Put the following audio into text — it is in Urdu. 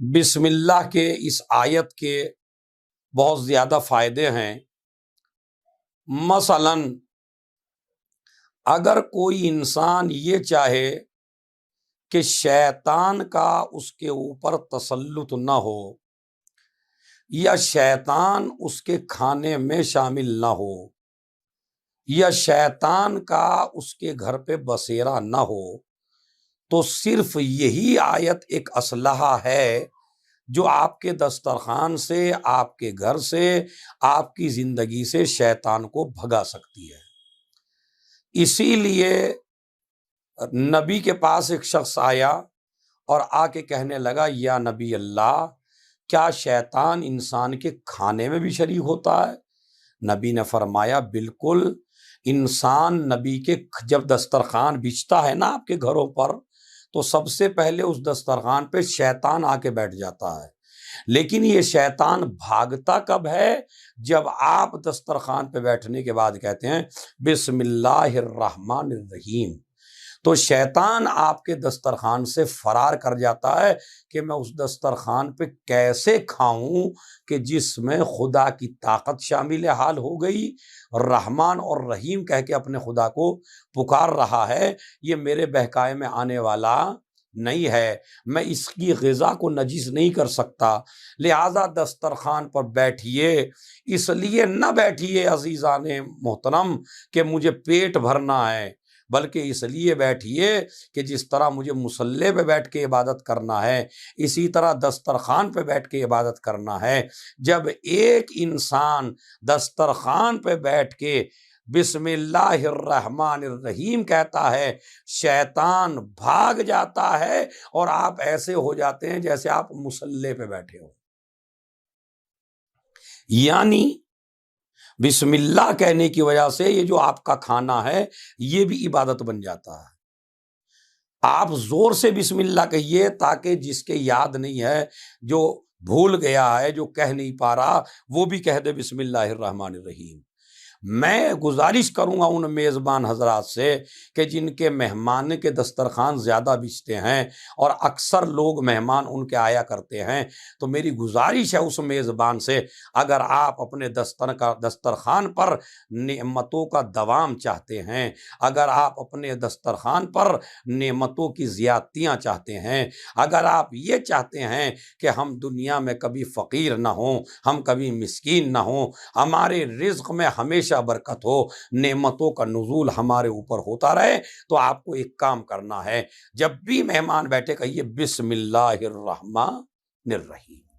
بسم اللہ کے اس آیت کے بہت زیادہ فائدے ہیں۔ مثلا اگر کوئی انسان یہ چاہے کہ شیطان کا اس کے اوپر تسلط نہ ہو یا شیطان اس کے کھانے میں شامل نہ ہو یا شیطان کا اس کے گھر پہ بسیرا نہ ہو، تو صرف یہی آیت ایک اسلحہ ہے جو آپ کے دسترخوان سے، آپ کے گھر سے، آپ کی زندگی سے شیطان کو بھگا سکتی ہے۔ اسی لیے نبی کے پاس ایک شخص آیا اور آ کے کہنے لگا، یا نبی اللہ، کیا شیطان انسان کے کھانے میں بھی شریک ہوتا ہے؟ نبی نے فرمایا، بالکل۔ انسان نبی کے جب دسترخوان بچھتا ہے نا آپ کے گھروں پر، تو سب سے پہلے اس دسترخوان پہ شیطان آ کے بیٹھ جاتا ہے، لیکن یہ شیطان بھاگتا کب ہے؟ جب آپ دسترخوان پہ بیٹھنے کے بعد کہتے ہیں بسم اللہ الرحمن الرحیم، تو شیطان آپ کے دسترخوان سے فرار کر جاتا ہے کہ میں اس دسترخوان پہ کیسے کھاؤں کہ جس میں خدا کی طاقت شامل حال ہو گئی، رحمان اور رحیم کہہ کے اپنے خدا کو پکار رہا ہے، یہ میرے بہکائے میں آنے والا نہیں ہے، میں اس کی غذا کو نجس نہیں کر سکتا، لہذا دسترخوان پر بیٹھیے۔ اس لیے نہ بیٹھیے عزیزان محترم کہ مجھے پیٹ بھرنا ہے، بلکہ اس لیے بیٹھیے کہ جس طرح مجھے مصلی پہ بیٹھ کے عبادت کرنا ہے، اسی طرح دسترخوان پہ بیٹھ کے عبادت کرنا ہے۔ جب ایک انسان دسترخوان پہ بیٹھ کے بسم اللہ الرحمن الرحیم کہتا ہے، شیطان بھاگ جاتا ہے اور آپ ایسے ہو جاتے ہیں جیسے آپ مصلی پہ بیٹھے ہو۔ یعنی بسم اللہ کہنے کی وجہ سے یہ جو آپ کا کھانا ہے یہ بھی عبادت بن جاتا ہے۔ آپ زور سے بسم اللہ کہیے تاکہ جس کے یاد نہیں ہے، جو بھول گیا ہے، جو کہہ نہیں پا رہا، وہ بھی کہہ دے بسم اللہ الرحمن الرحیم۔ میں گزارش کروں گا ان میزبان حضرات سے کہ جن کے مہمان کے دسترخوان زیادہ بچتے ہیں اور اکثر لوگ مہمان ان کے آیا کرتے ہیں، تو میری گزارش ہے اس میزبان سے، اگر آپ اپنے دسترخوان پر نعمتوں کا دوام چاہتے ہیں، اگر آپ اپنے دسترخوان پر نعمتوں کی زیادتیاں چاہتے ہیں، اگر آپ یہ چاہتے ہیں کہ ہم دنیا میں کبھی فقیر نہ ہوں، ہم کبھی مسکین نہ ہوں، ہمارے رزق میں ہمیشہ برکت ہو، نعمتوں کا نزول ہمارے اوپر ہوتا رہے، تو آپ کو ایک کام کرنا ہے، جب بھی مہمان بیٹھے کہیے بسم اللہ الرحمن الرحیم۔